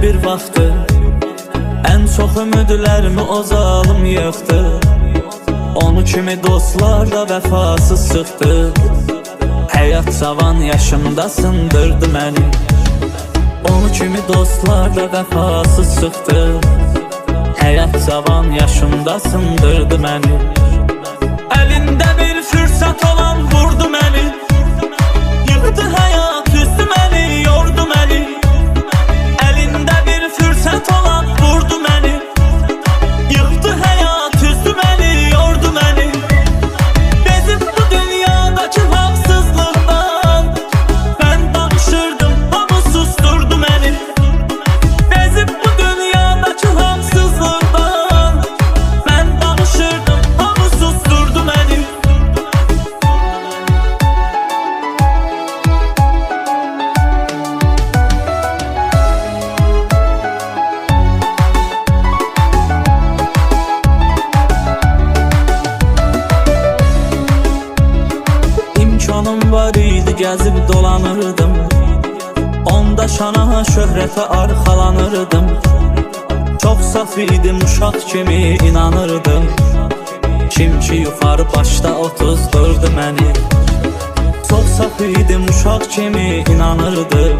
bir vaxtı ən çox ümidlərimi o zalım yıxdı. Onu kimi dostlar da vəfasız çıxdı. Həyat cavan yaşımda sındırdı məni. Onu kimi dostlar da vəfasız çıxdı. Həyat cavan yaşımda sındırdı məni. Əlində bir fürsət olan vurdu məni. Yıxdı həyat üstü məni, yordu məni. Əlində bir fürsət olan vurdu məni. Yıxdı həyat üstü məni, yordu məni. Bezib bu dünyadakı haqsızlıqdan mən danışırdım, hamı susturdu məni. Bezib bu dünyadakı haqsızlıqdan mən danışırdım, hamı susturdu məni. İmkanım var idi, gəzib dolanırdım. Onda şana şöhrətə arxalanırdım. Çox saf idim, uşaq kimi inanırdım. Kim ki yuxarı başda otuzdurdu məni. Çox saf idim, uşaq kimi inanırdım.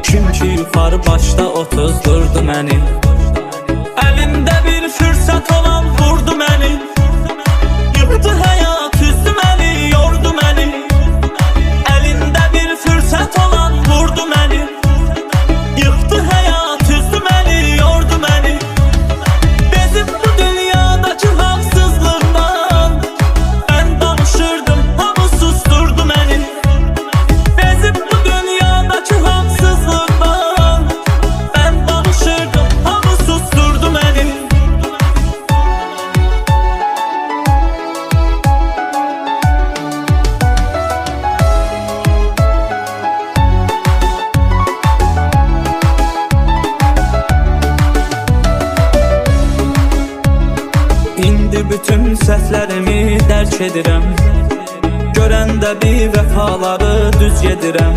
Kim ki yuxarı başda otuzdurdu məni. Əlində bir fürsət olan vurdu məni. Yıxdı həyat üstü məni, yordu məni. Əlində bir fürsət olan vurdu məni. Yıxdı həyat üstü məni, yordu məni. Bezib bu dünyadakı haqsızlıqdan mən danışırdım, hamı susturdu məni. Bezib bu dünyadakı haqsızlıqdan mən danışırdım, hamı susturdu məni. İndi bütün səhvlərimi dərk edirəm. Görəndə bir vəfaları düz gedirəm.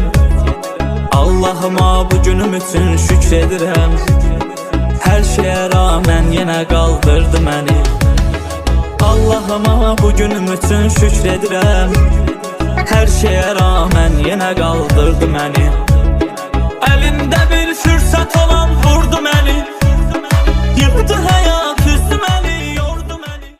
Allahıma bu günüm üçün şükr edirəm. Hər şeyə rağmen yenə qaldırdı məni. Allahıma bu günüm üçün şükr edirəm. Hər şeyə rağmen yenə qaldırdı məni. Əlində bir fürsət olan vurdu məni. Yıxdı həyat üstü məni, yordu məni.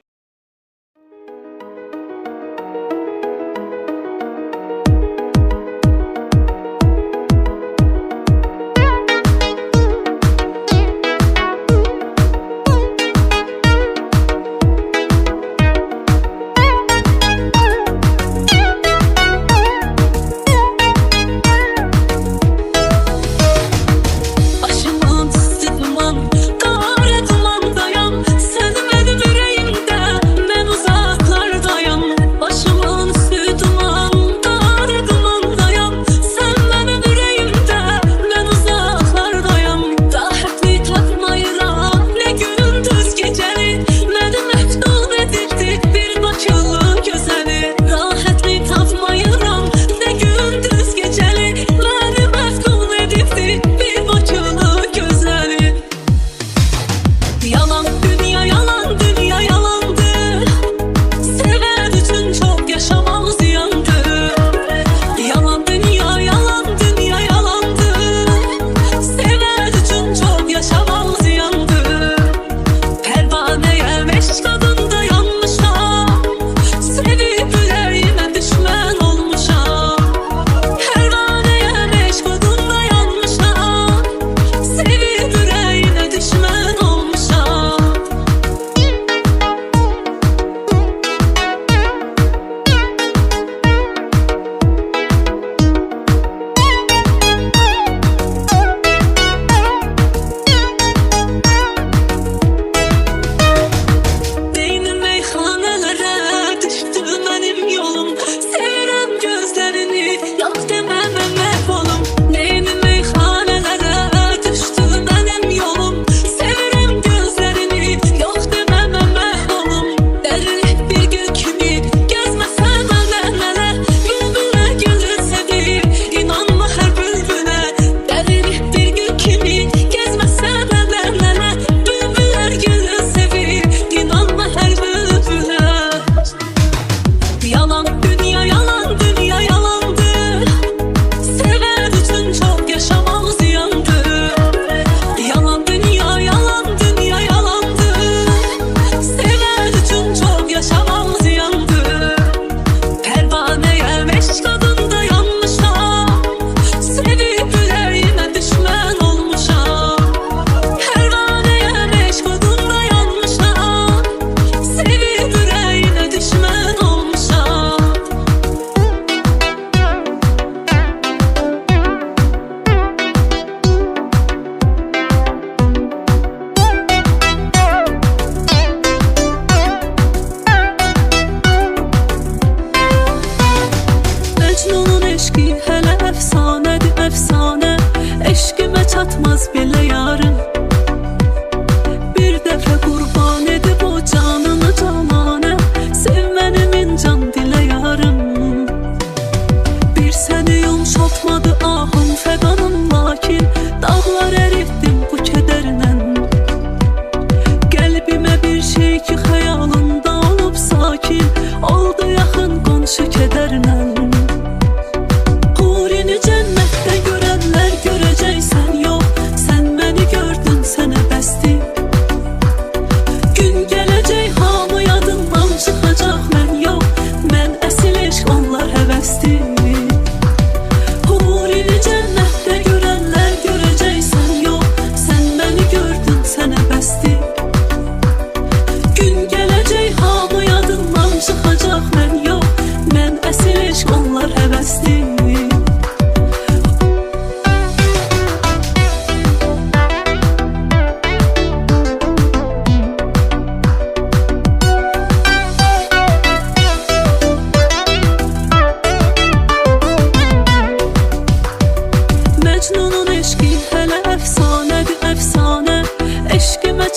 Başımın üstü duman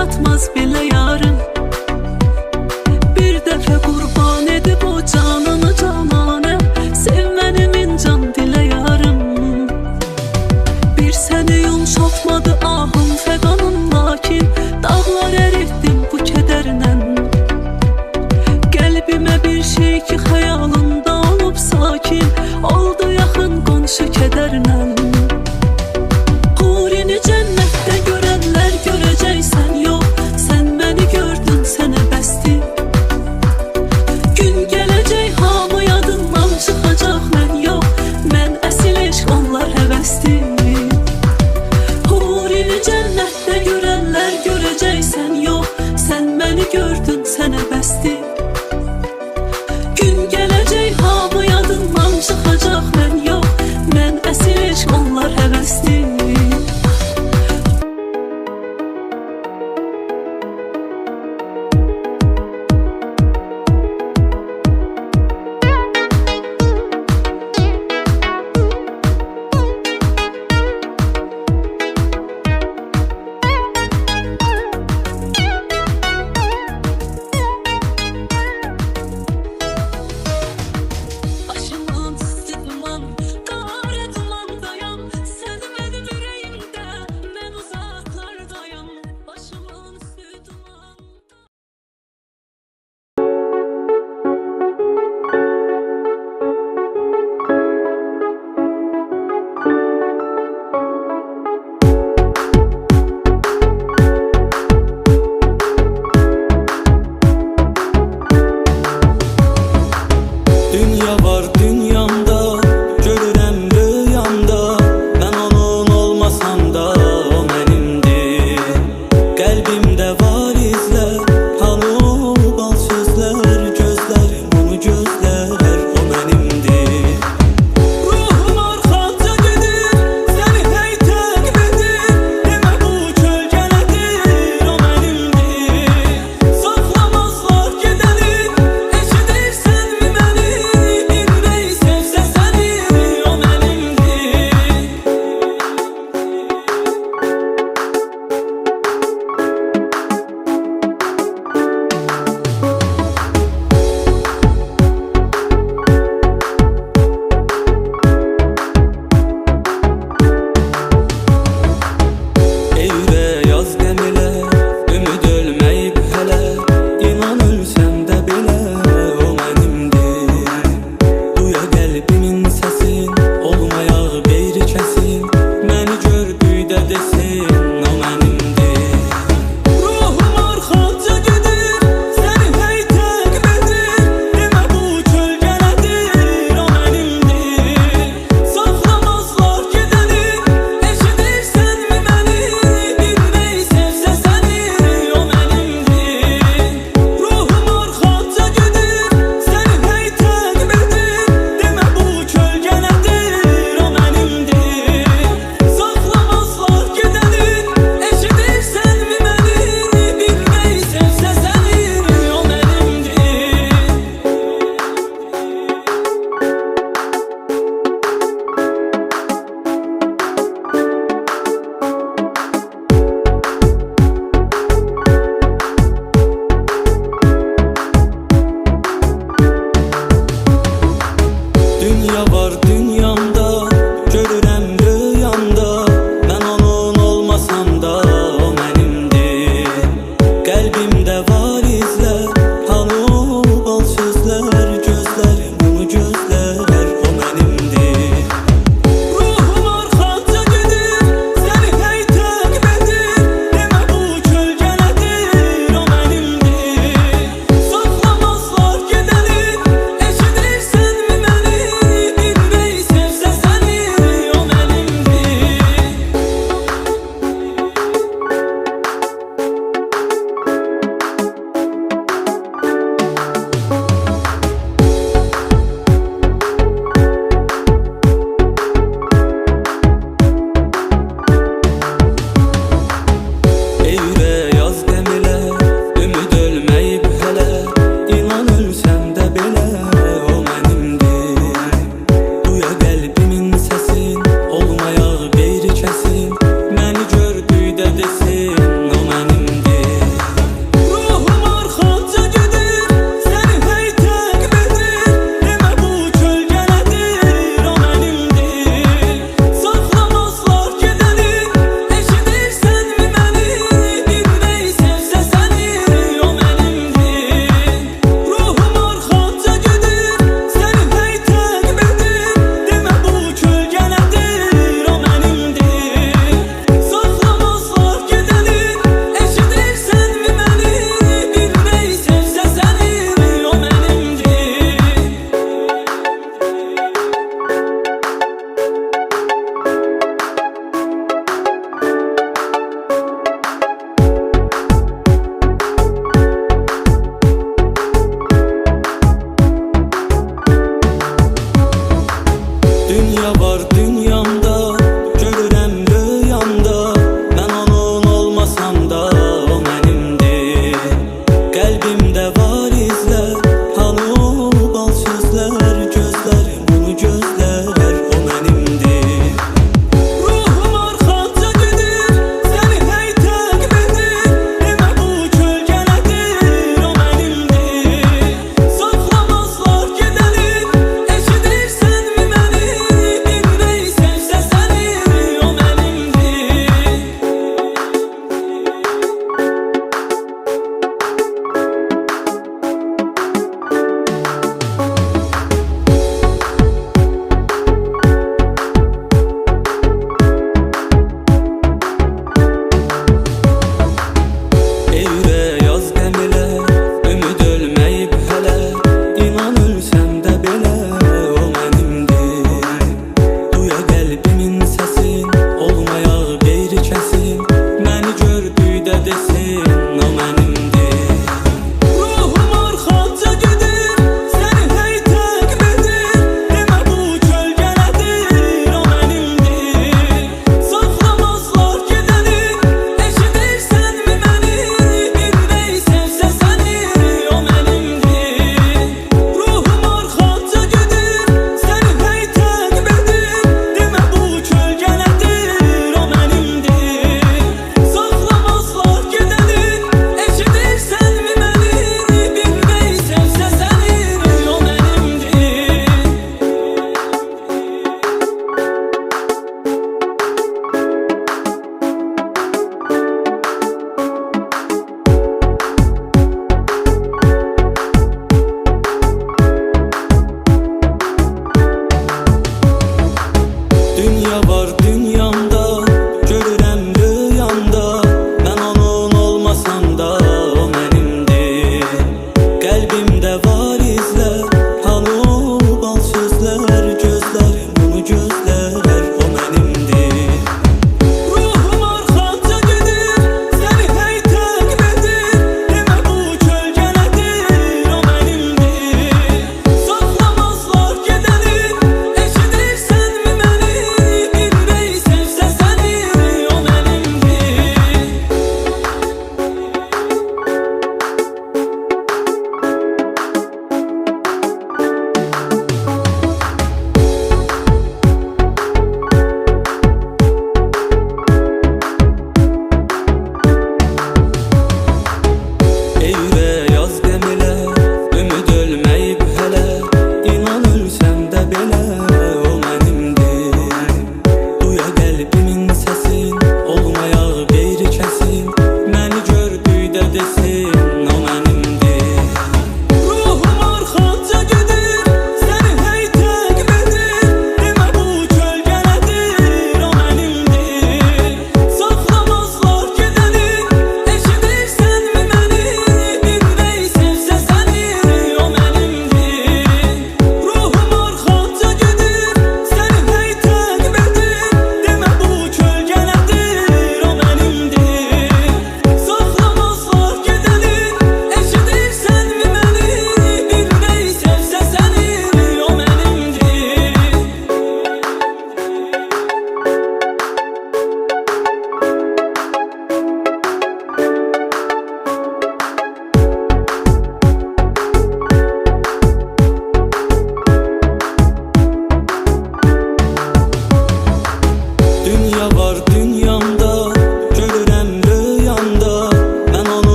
çatmaz belə yarım. Bir dəfə qurban edib o canını cananə, sev məni min can dilə yarım. Bir səni yumşaltmadı ahım fəqanım, lakin dağlar əritdim bu kədərlə. Qəlbimə bir şey ki xəyalımda olub sakin, oldu yaxın qonşu kədərlə. Hurini cənnətdə görənlər görəcəksən, yox, sən məni gördün, sənə bəsdir. Gün gələcək hamı yadından çıxacaq, mən yox, mən əsil eşq, onlar həvəsdir. Hurini cənnətdə görənlər görəcəksən, yox, sən məni gördün, sənə bəsdir. Gün gələcək hamı yadından çıxacaq, mən yox, mən əsil eşq, onlar həvəsdir.